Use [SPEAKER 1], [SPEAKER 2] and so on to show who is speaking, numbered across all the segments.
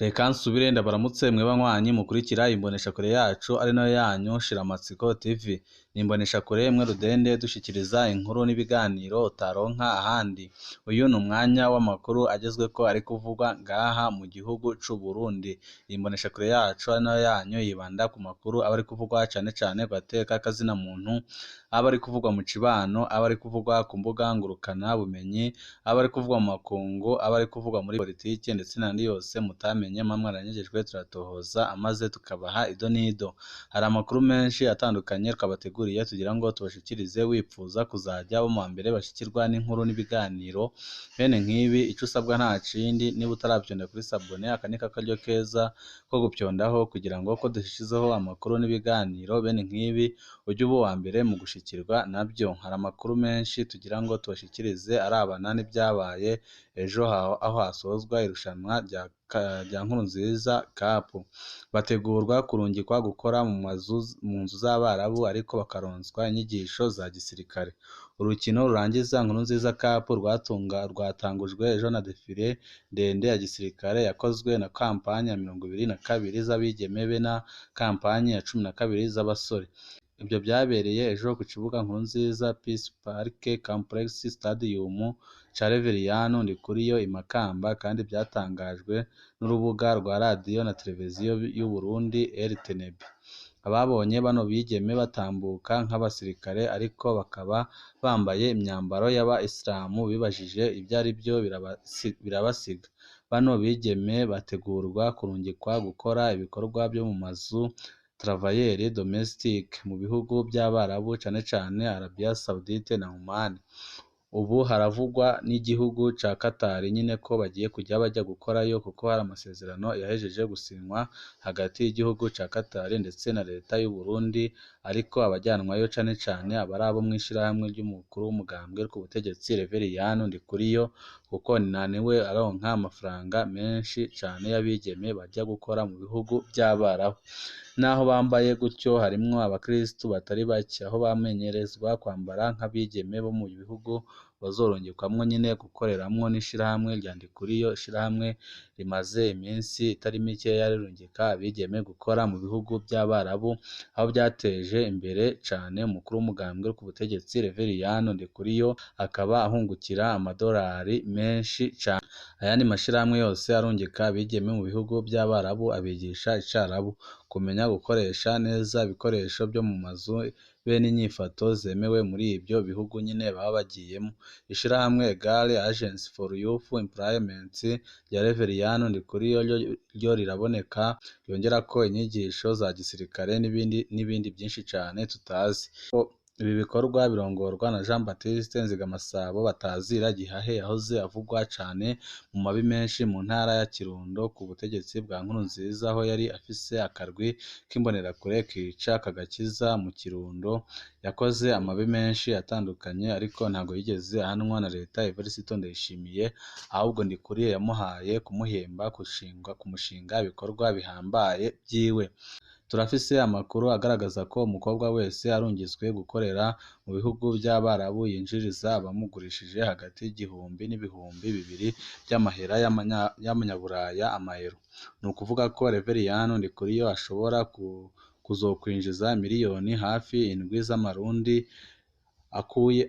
[SPEAKER 1] Reka nsubire ndabaramutse mwe banywanyi mukurikira imboneshakure yacu ari nayo yanyu Shiramatsiko TV. Ni imboneshakure imwe rudende dushikiriza inkuru n'ibiganiro utaronka ahandi. Uyu ni umwanya w'amakuru agezweko ari kuvugwa ngaha mu gihugu c'u Burundi. Iyi mboneshakure yacu ari nayo yanyu yibanda ku makuru aba ari kuvugwa cane cane ku gateka k'azina muntu, aba ari kuvugwa mu cibano, aba ari kuvugwa ku mbuga ngurukana bumenyi, aba ari kuvugwa mu makungu, aba ari kuvugwa muri politike ndetse n'andi yose mutamenye mamwe aranyegejwe turatohoza amaze tukabaha ido n'ido. Hari amakuru menshi atandukanye twabateguriye tugira ngo tubashikirize wipfuza kuzajya bo mu mbere bashikirwa n'inkuru n'ibiganiro bene nk'ibi. Ico usabwa nta kindi, niba utaravyonda kuri sabone aka ni kakaryo keza ko gupyondaho kugira ngo ko dushizeho amakuru n'ibiganiro bene nk'ibi ujye uba uwa mbere mu gushikirwa nabyo. Hari amakuru menshi tugira ngo tubashikirize arabana n'ibyabaye ejo aho hasozwa irushanwa rya Nkurunziza Cup. Bategurwa kurungikwa gukora mu nzu z'abarabu ariko bakaronswa inyigisho za gisirikare. Urukino rurangiza Nkurunziza Cup rwatangujwe ejo na defile ndende ya gisirikare yakozwe na kampanye ya 22 z'abigeme be na kampanye ya 12 z'abasore. Ibyo byabereye ejo ku kibuga Nkurunziza Peace Park Complex Stadium ca Reveriyano Ndikuriyo i Makamba, kandi byatangajwe n'urubuga rwa radiyo na televiziyo y'Uburundi RTNB. Ababonye bano bigeme batambuka nk'abasirikare ariko bakaba bambaye imyambaro y'aba-Islamu bibajije ibyo ari byo birabasiga. Bano bigeme bategurwa kurungikwa gukora ibikorwa byo mu mazu travailleurs domestiques mu bihugu by'abarabu cane cane Arabia Saudite na Oman. Ubu haravugwa n'igihugu ca Qatar nyine ko bagiye kujya bajya gukorayo kuko hari amasezerano yahejeje gusinywa hagati y'igihugu ca Qatar ndetse na leta y'u Burundi, ariko abajyanwayo cane cane abari abo mw'ishirahamwe ry'umukuru w'umugambwe ku butegetsi Reveriyano Ndikuriyo, kuko niwe aronka amafaranga menshi cane y'abigeme bajya gukora mu bihugu by'abarabu. Naho bambaye gutyo harimwo abakristu batari bake, aho bamenyerezwa kwambara nk'abigeme bo mu bihugu bazorongekwamwo nyine gukoreramwo n'ishirahamwe rya Ndikuriyo. Ishirahamwe rimaze iminsi itari mikeya rirungika abigeme gukora mu bihugu by'abarabu, aho byateje imbere cane umukuru w'umugambwe ku butegetsi Reveriyano Ndikuriyo akaba ahungukira amadolari menshi cane. Ayandi mashirahamwe yose arungika abigeme mu bihugu by'abarabu abigisha icarabu, kumenya gukoresha neza ibikoresho byo mu mazu be n'inyifato zemewe muri ibyo bihugu nyine baba bagiyemo. Ishirahamwe Egale Agency for Youth Employment rya Reveriyano Ndikuriyo ryo riraboneka yongerako inyigisho za gisirikare n'ibindi byinshi cane tutazi. Ibi bikorwa birongorwa na Jean Baptiste Nzigamasabo batazira Gihahe, yahoze avugwa cane mu mabi menshi mu ntara ya Kirundo ku butegetsi bwa Nkurunziza, aho yari afise akarwi k'imbonerakure kica kagakiza mu Kirundo. Yakoze amabi menshi atandukanye ariko ntago yigeze ahanwa na leta Evariste Ndayishimiye, ahubwo Ndikuriyo yamuhaye kumuhemba kumushinga ibikorwa bihambaye byiwe. Turafise amakuru agaragaza ko umukobwa wese arungitswe gukorera mu bihugu by'abarabu yinjiriza abamugurishije hagati y'igihumbi n'ibihumbi 2 by'amahera y'amanyaburaya amayero. Ni ukuvuga ko Reveriyano Ndikuriyo ashobora kuzokwinjiza miliyoni hafi 7 z'amarundi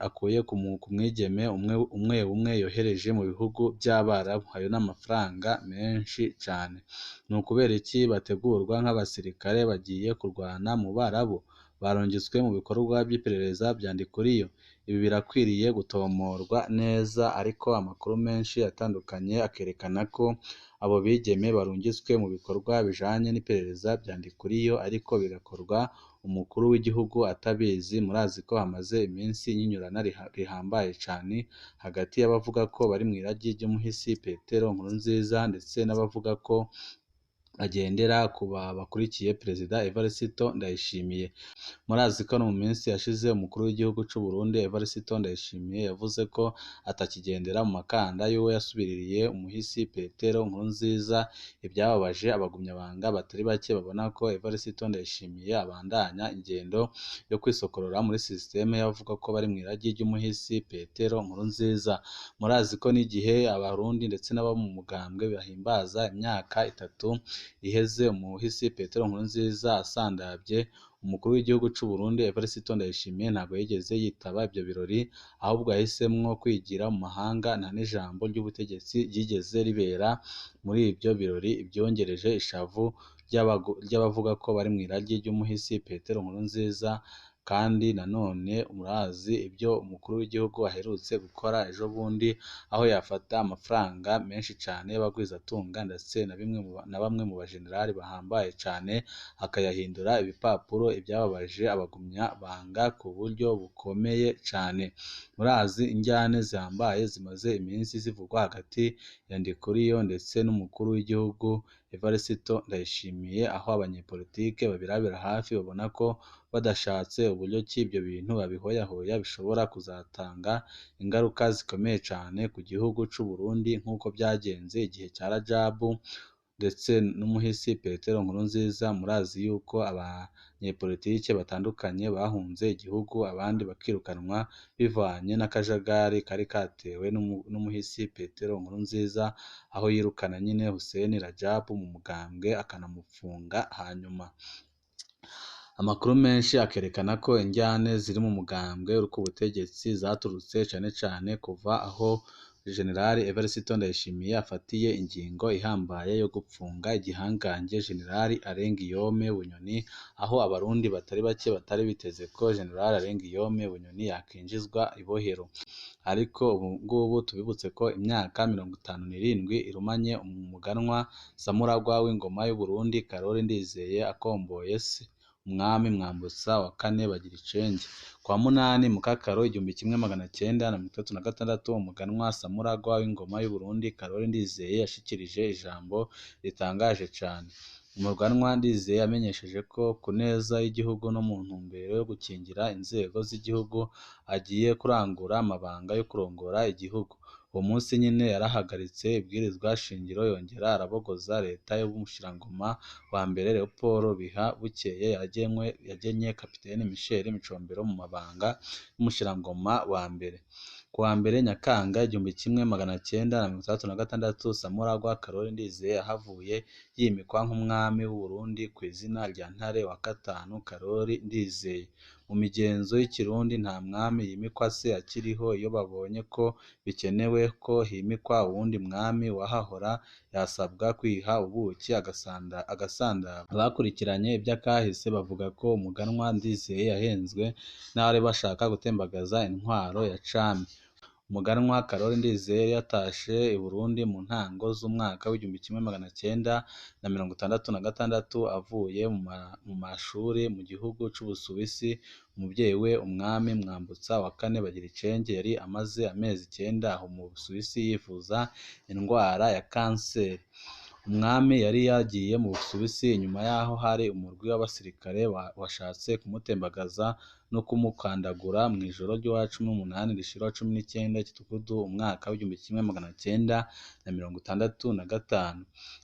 [SPEAKER 1] akuye ku mwigeme umwe yohereje mu bihugu by'abarabu. Ayo n'amafaranga menshi cane. Ni ukubera iki bategurwa nk'abasirikare bagiye kurwana mu barabu? Barungitswe mu bikorwa by'iperereza bya Ndikuriyo? Ibi birakwiriye gutomorwa neza, ariko amakuru menshi atandukanye akerekana ko abo bigeme barungitswe mu bikorwa bijanye n'iperereza bya Ndikuriyo, ariko bigakorwa umukuru w'igihugu atabizi. Murazi ko hamaze iminsi inyinyurana rihambaye cane hagati y'abavuga ko bari mu iragi ry'umuhisi Petero Nkurunziza ndetse n'abavuga ko bagendera ku bakurikiye Perezida Evariste Ndayishimiye. Murazi ko no mu minsi yashize umukuru w'igihugu c'u Burundi Evariste Ndayishimiye yavuze ko atakigendera mu makanda y'uwo yasubiririye umuhisi Petero Nkurunziza, ibyababaje abagumyabanga batari bake babona ko Evariste Ndayishimiye abandanya ingendo yo kwisokorora muri sisiteme y'abavuga ko bari mu iragi ry'umuhisi Petero Nkurunziza. Murazi ko n'igihe abarundi ndetse n'abo mu mugambwe bahimbaza imyaka 3 iheze umuhisi Petero Nkurunziza asandavye, umukuru w'igihugu c'u Burundi Evariste Ndayishimiye ntabwo yigeze yitaba ibyo birori, ahubwo yahisemwo kwigira mu mahanga, nta n'ijambo ry'ubutegetsi ryigeze ribera muri ibyo birori, ibyongereje ishavu ry'abavuga ko bari mu iragi ry'umuhisi Petero Nkurunziza. Kandi nanone murazi ibyo umukuru w'igihugu aherutse gukora ejo bundi, aho yafata amafaranga menshi cyane y'abagwizatunga ndetse na bamwe mu bajenerali bahambaye cyane akayahindura ibipapuro, ibyababaje abagumya banga ku buryo bukomeye cyane. Murazi injyane zihambaye zimaze iminsi zivugwa hagati ya Ndikuriyo ndetse n'umukuru w'igihugu Evariste Ndayishimiye, aho abanyepolitike babirabira hafi babona ko badashatse uburyo ki ibyo bintu babihoyahoya bishobora kuzatanga ingaruka zikomeye cyane ku gihugu c'u Burundi, nk'uko byagenze igihe cya Rajabu ndetse n'umuhisi Petero Nkurunziza. Murazi yuko abanyepolitike batandukanye bahunze igihugu, abandi bakirukanwa bivanye n'akajagari kari katewe n'umuhisi Petero Nkurunziza, aho yirukana nyine Hussein Rajabu mu mugambwe akanamufunga. Hanyuma amakuru menshi akerekana ko injyane ziri mu mugambwe uri ku butegetsi zaturutse cyane cyane kuva aho Generali Evariste Ndayishimiye afatiye ingingo ihambaye yo gupfunga igihangange Generali Arengiyome Bunyoni, aho abarundi batari bake batari biteze ko Generali Arengiyome Bunyoni yakinjizwa ibohero. Ariko ubu ngubu tubibutse ko imyaka 57 irumanye umuganwa samuragwa w'ingoma y'Uburundi Karori Ndizeye akomboye se umwami Mwambutsa wa kane bagira icenge. Kwa munani Mukakaro 1936 umuganwa samuragwa w'ingoma y'Uburundi Karori Ndizeye yashikirije ijambo ritangaje cyane. Umuganwa Ndizeye yamenyesheje ko ku neza y'igihugu no mu ntumbero yo gukingira inzego z'igihugu agiye kurangura amabanga yo kurongora igihugu. Uwo munsi nyine yarahagaritse ibwirizwa shingiro, yongera arabogoza leta y'umushirangoma wa mbere Leopold Biha. Bukeye yagenye Kapiteni Michel Micombero mu mabanga y'umushirangoma wa mbere. Kuwa mbere Nyakanga 1966 samuragwa Karori Ndizeye yahavuye yimikwa nk'umwami w'u Burundi ku izina rya Ntare wa gatanu Karori Ndizeye. Mu migenzo y'ikirundi nta mwami yimikwa se akiriho, iyo babonye ko bikenewe ko himikwa uwundi mwami wahahora yasabwa kwiha ubuki agasandara. Abakurikiranye iby'akahise bavuga ko umuganwa Ndizeye yahenzwe n'abari bashaka gutembagaza intwaro ya cami. Umuganwa Karori Ndizeye yatashe i Burundi mu ntango z'umwaka w'1966 avuye mu mashuri mu gihugu c'Ubusuwisi. Umubyeyi we umwami Mwambutsa wa kane bagira icenge yari amaze amezi 9 aho mu Busuwisi yivuza indwara ya kanseri. Umwami yari yagiye mu Busuwisi inyuma yaho hari umurwi w'abasirikare washatse kumutembagaza no kumukandagura mu ijoro ry'uwa 18 rishira 19 Gitugudu umwaka w'1965.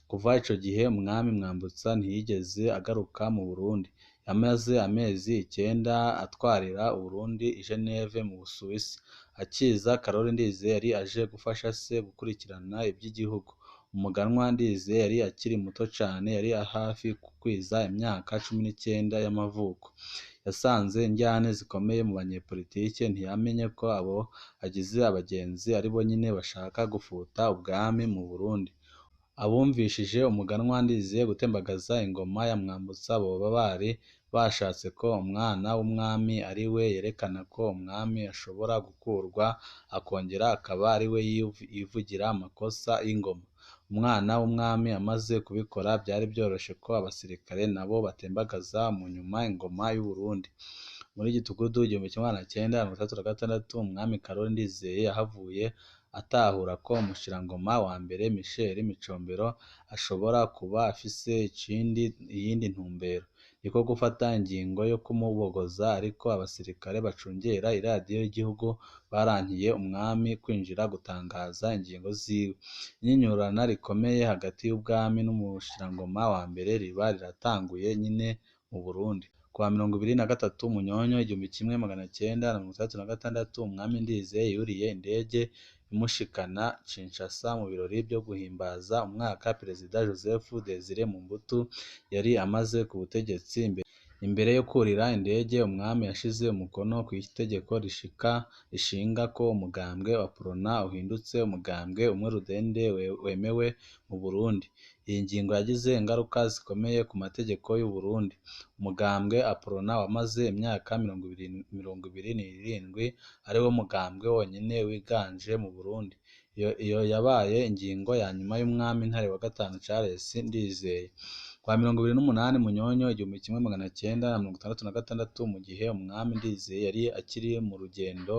[SPEAKER 1] Kuva ico gihe umwami Mwambutsa ntiyigeze agaruka mu Burundi. Yamaze amezi 9 atwarira Uburundi i Geneve mu Busuwisi. Akiza Karori Ndizeye yari aje gufasha se gukurikirana iby'igihugu. Umuganwa Ndizeye yari akiri muto cyane, yari hafi kukwiza imyaka 19 y'amavuko. Yasanze injyane zikomeye mu banyepolitike, ntiyamenye ko abo agize abagenzi ari bo nyine bashaka gufuta ubwami mu Burundi. Abumvishije umuganwa Ndizeye gutembagaza ingoma ya Mwambutsa boba bari bashatse ko umwana w'umwami ari we yerekana ko umwami ashobora gukurwa akongera akaba ari we yivugira amakosa y'ingoma. Umwana w'umwami amaze kubikora byari byoroshye ko abasirikare nabo batembagaza mu nyuma ingoma y'u Burundi. Muri Gitugudu 1966 umwami Karori Ndizeye yahavuye atahura ko umushirangoma wa mbere Michel Micombero ashobora kuba afise iyindi ntumbero. niko gufata ingingo yo kumubogoza, ariko abasirikare bacungera iradiyo y'igihugu barankiye umwami kwinjira gutangaza ingingo ziwe. Inyinyurana rikomeye hagati y'ubwami n'umushirangoma wa mbere riba riratanguye nyine mu Burundi. Kuwa 23 Munyonyo 1966 umwami Ndizeye yuriye indege imushikana Kinshasa mu birori byo guhimbaza umwaka Perezida Joseph Désiré Mobutu yari amaze ku butegetsi. Imbere yo kurira indege, umwami yashize umukono ku itegeko rishinga ko umugambwe wa Prona uhindutse umugambwe umwe rudende wemewe mu Burundi. Iyi ngingo yagize ingaruka zikomeye ku mategeko y'u Burundi. Umugambwe Prona wamaze imyaka 27 ari wo mugambwe wonyine wiganje mu Burundi. Iyo yabaye ingingo ya nyuma y'umwami Ntare wa gatanu Charles Ndizeye. Kwa 28 Munyonyo 1966 mu gihe umwami Ndizeye yari akiri mu rugendo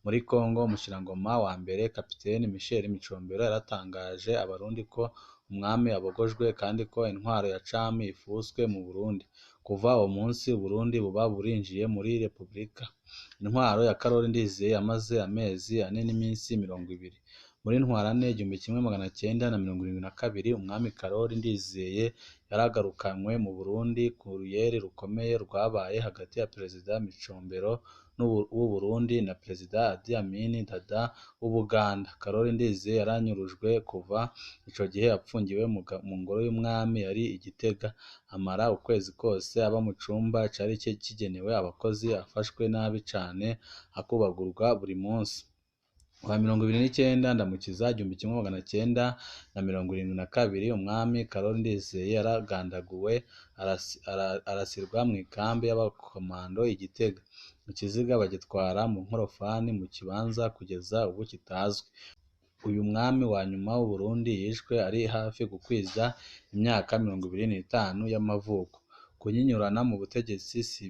[SPEAKER 1] muri Kongo, umushirangoma wa mbere Kapiteni Michel Micombero yaratangaje abarundi ko umwami abogojwe kandi ko intwaro ya cami ifuswe mu Burundi. Kuva uwo munsi Burundi buba burinjiye muri Repubulika. Intwaro ya Karoli Ndizeye yamaze amezi 4 n'iminsi 20. Muri Ntwarante 1972 umwami Karoli Ndizeye yaragarukanywe mu Burundi ku ruyeri rukomeye rwabaye hagati ya Perezida Micombero w'u Burundi na Perezida Idi Amin Dada w'Ubuganda. Karoli Ndizeye yaranyurujwe kuva ico gihe apfungiwe mu ngoro y'umwami yari Igitega, amara ukwezi kose aba mu cumba cari kigenewe abakozi, afashwe nabi cane, akubagurwa buri munsi. Kwa 29 Ndamukiza 1972 umwami Karoli Ndizeye yaragandaguwe arasirwa mu ikambi y'abakomando Igitega. Ikiziga bagitwara mu nkorofani mu kibanza kugeza ubu kitazwi. Uyu mwami wa nyuma w'u Burundi yishwe ari hafi gukwiza imyaka 25 y'amavuko. Kunyinyurana mu butegetsi si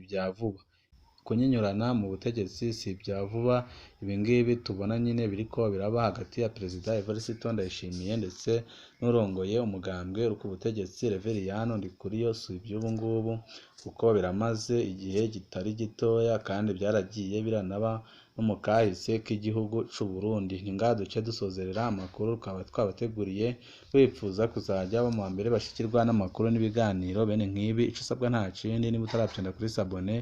[SPEAKER 1] ibya vuba. Ibi ngibi tubona nyine biriko biraba hagati ya Perezida Evariste Ndayishimiye ndetse n'urongoye umugambwe uri ku butegetsi Reveriyano Ndikuriyo. Si iby'ubu ngubu kuko biramaze igihe kitari gitoya kandi byaragiye biranaba no mu kahise k'igihugu c'u Burundi. Ni ngaha duce dusozerera amakuru twaba twabateguriye, twifuza kuzajya bo mu mbere bashikirwa n'amakuru n'ibiganiro bene nk'ibi. Ico usabwa nta kindi, niba utaravyonda kuri sabone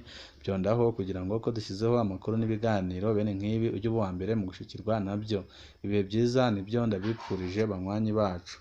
[SPEAKER 1] vyondaho kugira ngo ko dushyizeho amakuru n'ibiganiro bene nk'ibi ujye uba uwa mbere mu gushikirwa nabyo. Ibihe byiza nibyo ndabipfurije banywanyi bacu.